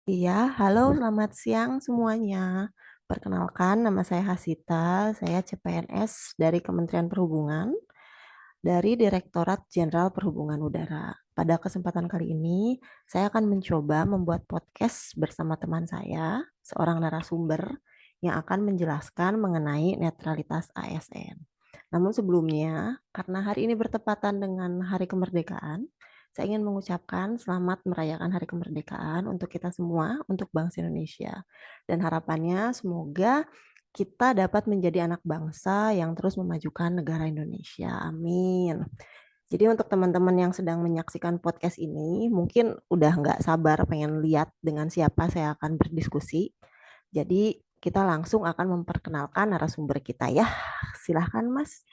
Iya, halo, selamat siang semuanya. Perkenalkan, nama saya Hasita, saya CPNS dari Kementerian Perhubungan, dari Direktorat Jenderal Perhubungan Udara. Pada kesempatan kali ini, saya akan mencoba membuat podcast bersama teman saya, seorang narasumber yang akan menjelaskan mengenai netralitas ASN. Namun sebelumnya, karena hari ini bertepatan dengan Hari Kemerdekaan, saya ingin mengucapkan selamat merayakan Hari Kemerdekaan untuk kita semua, untuk bangsa Indonesia. Dan harapannya semoga kita dapat menjadi anak bangsa yang terus memajukan negara Indonesia. Amin. Jadi untuk teman-teman yang sedang menyaksikan podcast ini, mungkin udah nggak sabar pengen lihat dengan siapa saya akan berdiskusi. Jadi kita langsung akan memperkenalkan narasumber kita ya. Silahkan Mas.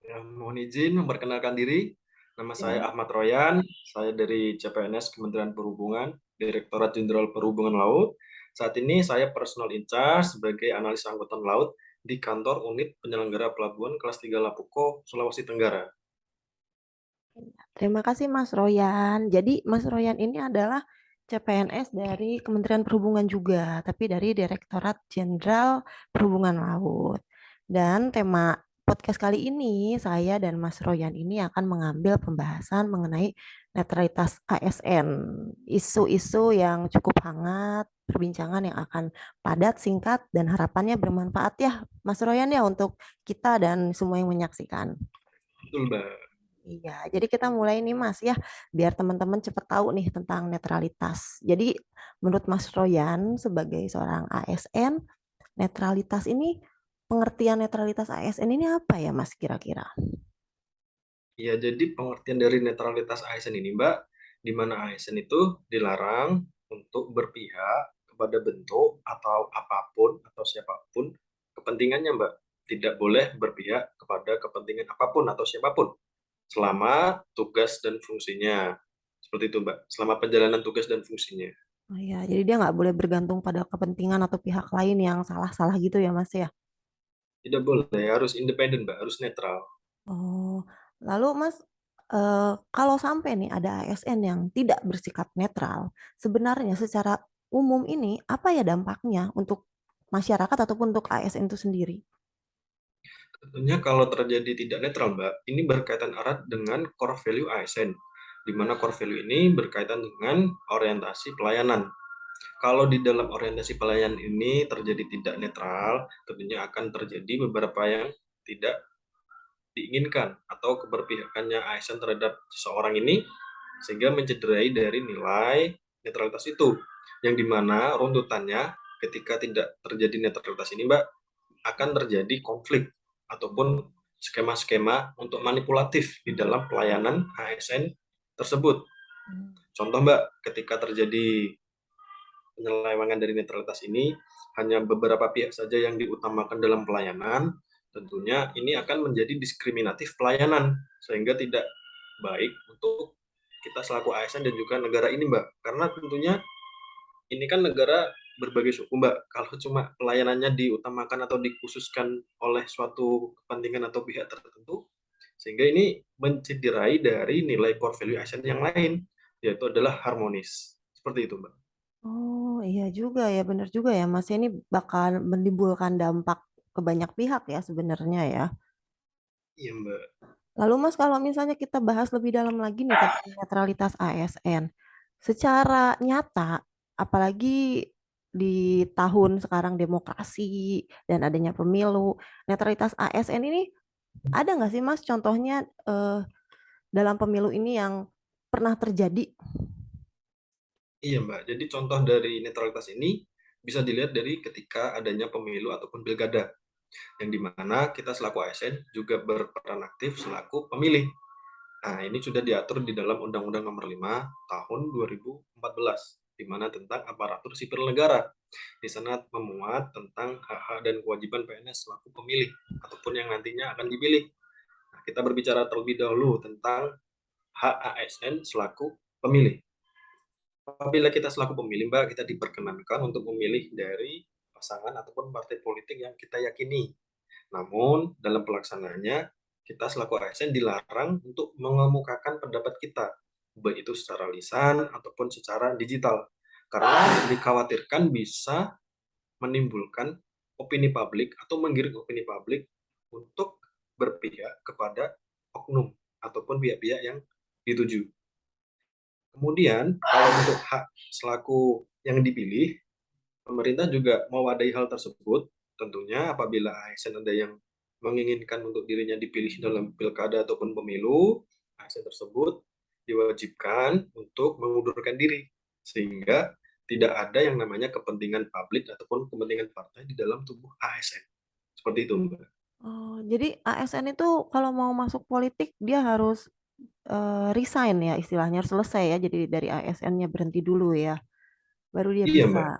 Ya, mohon izin memperkenalkan diri. Nama saya Ya. Ahmad Royan. Saya dari CPNS Kementerian Perhubungan, Direktorat Jenderal Perhubungan Laut. Saat ini saya personal in charge sebagai analis angkutan laut di kantor unit penyelenggara pelabuhan kelas 3 Lapuko, Sulawesi Tenggara. Terima kasih Mas Royan. Jadi Mas Royan ini adalah CPNS dari Kementerian Perhubungan juga, tapi dari Direktorat Jenderal Perhubungan Laut. Dan tema podcast kali ini saya dan Mas Royan ini akan mengambil pembahasan mengenai netralitas ASN, isu-isu yang cukup hangat, perbincangan yang akan padat, singkat, dan harapannya bermanfaat ya Mas Royan ya untuk kita dan semua yang menyaksikan. Betul, Mbak. Iya, jadi kita mulai nih Mas ya, biar teman-teman cepat tahu nih tentang netralitas. Jadi menurut Mas Royan sebagai seorang ASN, netralitas ini, pengertian netralitas ASN ini apa ya Mas kira-kira? Ya, jadi pengertian dari netralitas ASN ini, Mbak, di mana ASN itu dilarang untuk berpihak kepada bentuk atau apapun atau siapapun kepentingannya, Mbak. Tidak boleh berpihak kepada kepentingan apapun atau siapapun selama tugas dan fungsinya. Seperti itu, Mbak. Selama perjalanan tugas dan fungsinya. Oh iya, jadi dia nggak boleh bergantung pada kepentingan atau pihak lain yang salah-salah gitu ya Mas ya? Tidak boleh, harus independen, Mbak. Harus netral. Oh, lalu Mas, kalau sampai nih ada ASN yang tidak bersikap netral, sebenarnya secara umum ini apa ya dampaknya untuk masyarakat ataupun untuk ASN itu sendiri? Tentunya kalau terjadi tidak netral, Mbak, ini berkaitan erat dengan core value ASN, di mana core value ini berkaitan dengan orientasi pelayanan. Kalau di dalam orientasi pelayanan ini terjadi tidak netral, tentunya akan terjadi beberapa yang tidak diinginkan atau keberpihakannya ASN terhadap seseorang ini sehingga mencederai dari nilai netralitas itu, yang dimana runtutannya ketika tidak terjadi netralitas ini, Mbak, akan terjadi konflik ataupun skema-skema untuk manipulatif di dalam pelayanan ASN tersebut. Contoh, Mbak, ketika terjadi penyelewengan dari netralitas ini, hanya beberapa pihak saja yang diutamakan dalam pelayanan, tentunya ini akan menjadi diskriminatif pelayanan, sehingga tidak baik untuk kita selaku ASN dan juga negara ini, Mbak. Karena tentunya ini kan negara berbagai suku, Mbak. Kalau cuma pelayanannya diutamakan atau dikhususkan oleh suatu kepentingan atau pihak tertentu, sehingga ini mencederai dari nilai core value ASN yang lain, yaitu adalah harmonis. Seperti itu, Mbak. Oh, iya juga ya, benar juga ya, Mas. Ini bakal menimbulkan dampak ke banyak pihak ya sebenarnya ya. Iya, Mbak. Lalu Mas, kalau misalnya kita bahas lebih dalam lagi nih tentang netralitas ASN, secara nyata, apalagi di tahun sekarang demokrasi dan adanya pemilu, netralitas ASN ini ada nggak sih Mas contohnya dalam pemilu ini yang pernah terjadi? Iya, Mbak. Jadi contoh dari netralitas ini bisa dilihat dari ketika adanya pemilu ataupun pilkada, yang dimana kita selaku ASN juga berperan aktif selaku pemilih. Nah, ini sudah diatur di dalam Undang-Undang Nomor 5 Tahun 2014, di mana tentang aparatur sipil negara. Di sana memuat tentang hak-hak dan kewajiban PNS selaku pemilih ataupun yang nantinya akan dipilih. Nah, kita berbicara terlebih dahulu tentang hak ASN selaku pemilih. Apabila kita selaku pemilih, Mbak, kita diperkenankan untuk memilih dari pasangan ataupun partai politik yang kita yakini. Namun, dalam pelaksanaannya, kita selaku ASN dilarang untuk mengemukakan pendapat kita, baik itu secara lisan ataupun secara digital. karena dikhawatirkan bisa menimbulkan opini publik atau menggiring opini publik untuk berpihak kepada oknum ataupun pihak-pihak yang dituju. Kemudian, kalau untuk hak selaku yang dipilih, pemerintah juga mewadahi hal tersebut. Tentunya apabila ASN ada yang menginginkan untuk dirinya dipilih dalam pilkada ataupun pemilu, ASN tersebut diwajibkan untuk mengundurkan diri. Sehingga tidak ada yang namanya kepentingan publik ataupun kepentingan partai di dalam tubuh ASN. Seperti itu, Mbak. Oh, jadi ASN itu kalau mau masuk politik dia harus resign ya istilahnya, harus selesai ya. Jadi dari ASN-nya berhenti dulu ya, baru dia Iya, bisa. Mbak.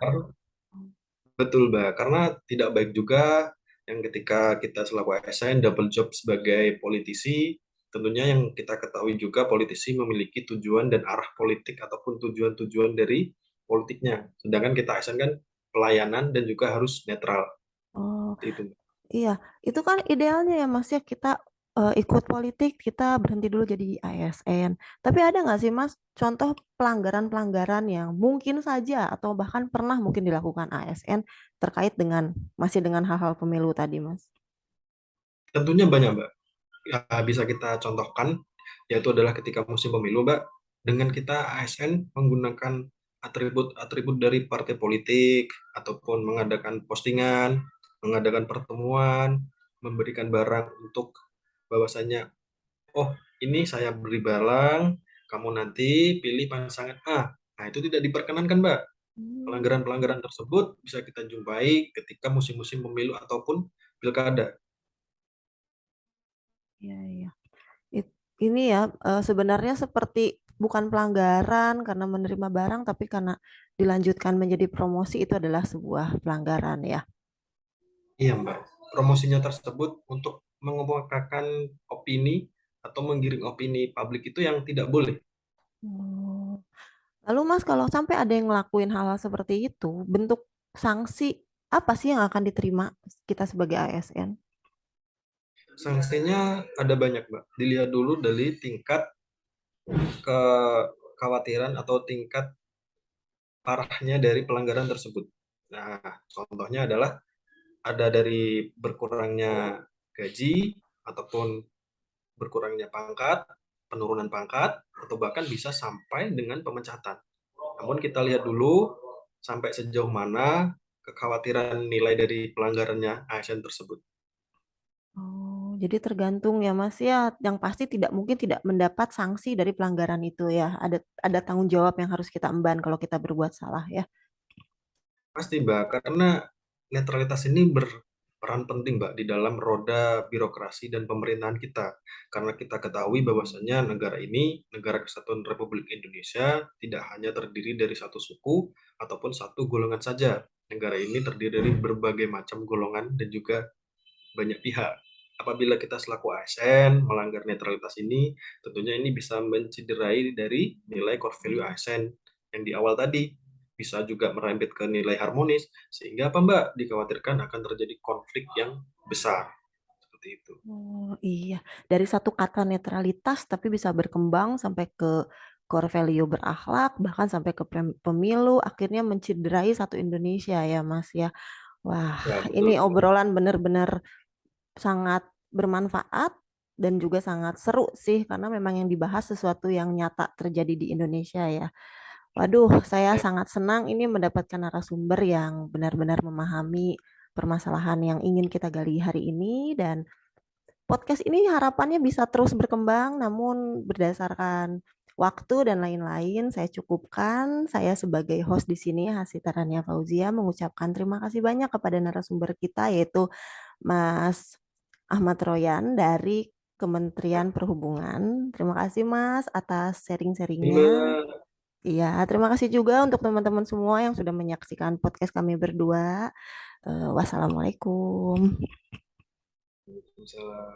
Betul, Mbak. Karena tidak baik juga yang ketika kita selaku ASN double job sebagai politisi, tentunya yang kita ketahui juga politisi memiliki tujuan dan arah politik ataupun tujuan-tujuan dari politiknya. Sedangkan kita ASN kan pelayanan dan juga harus netral. Oh, Seperti itu, Mbak. iya, itu kan idealnya ya Mas ya kita ikut politik, kita berhenti dulu jadi ASN. Tapi ada nggak sih Mas contoh pelanggaran-pelanggaran yang mungkin saja atau bahkan pernah mungkin dilakukan ASN terkait dengan masih dengan hal-hal pemilu tadi Mas? Tentunya banyak, Mbak. Ya, bisa kita contohkan, yaitu adalah ketika musim pemilu, Mbak, dengan kita ASN menggunakan atribut-atribut dari partai politik, ataupun mengadakan postingan, mengadakan pertemuan, memberikan barang untuk bahwasanya, oh ini saya beri barang, kamu nanti pilih pasangan A. Nah, itu tidak diperkenankan, Mbak. Hmm, Pelanggaran-pelanggaran tersebut bisa kita jumpai ketika musim-musim pemilu ataupun pilkada. iya iya. It- ini ya sebenarnya seperti bukan pelanggaran karena menerima barang, tapi karena dilanjutkan menjadi promosi itu adalah sebuah pelanggaran ya. Iya, Mbak. Promosinya tersebut untuk mengemukakan opini atau menggiring opini publik itu yang tidak boleh. Oh. Lalu Mas kalau sampai ada yang ngelakuin hal-hal seperti itu, bentuk sanksi apa sih yang akan diterima kita sebagai ASN? Sanksinya ada banyak, Mbak. Dilihat dulu dari tingkat kekhawatiran atau tingkat parahnya dari pelanggaran tersebut. Nah, contohnya adalah ada dari berkurangnya gaji ataupun berkurangnya pangkat, penurunan pangkat, atau bahkan bisa sampai dengan pemecatan. Namun kita lihat dulu sampai sejauh mana kekhawatiran nilai dari pelanggarannya ASN tersebut. Oh, jadi tergantung ya Mas ya. Yang pasti tidak mungkin tidak mendapat sanksi dari pelanggaran itu ya. Ada tanggung jawab yang harus kita emban kalau kita berbuat salah ya. Pasti, Mbak, karena netralitas ini berperan penting, Mbak, di dalam roda birokrasi dan pemerintahan kita. Karena kita ketahui bahwasannya negara ini, Negara Kesatuan Republik Indonesia, tidak hanya terdiri dari satu suku ataupun satu golongan saja. Negara ini terdiri dari berbagai macam golongan dan juga banyak pihak. Apabila kita selaku ASN melanggar netralitas ini, tentunya ini bisa mencederai dari nilai core value ASN yang di awal tadi. Bisa juga merembet ke nilai harmonis, sehingga apa Mbak? Dikhawatirkan akan terjadi konflik yang besar. Seperti itu. Oh iya, dari satu kata netralitas tapi bisa berkembang sampai ke core value berakhlak, bahkan sampai ke pemilu, akhirnya mencederai satu Indonesia ya Mas ya. Wah, Ya, ini betul. obrolan benar-benar sangat bermanfaat dan juga sangat seru sih karena memang yang dibahas sesuatu yang nyata terjadi di Indonesia ya. Waduh, saya Ya, sangat senang ini mendapatkan narasumber yang benar-benar memahami permasalahan yang ingin kita gali hari ini dan podcast ini harapannya bisa terus berkembang namun berdasarkan waktu dan lain-lain saya cukupkan. Saya sebagai host di sini Hasita Rania Fauzia mengucapkan terima kasih banyak kepada narasumber kita yaitu Mas Ahmad Royan dari Kementerian Perhubungan. Terima kasih Mas atas sharing-sharingnya. Mbak. Iya, terima kasih juga untuk teman-teman semua yang sudah menyaksikan podcast kami berdua. Wassalamualaikum. Misalnya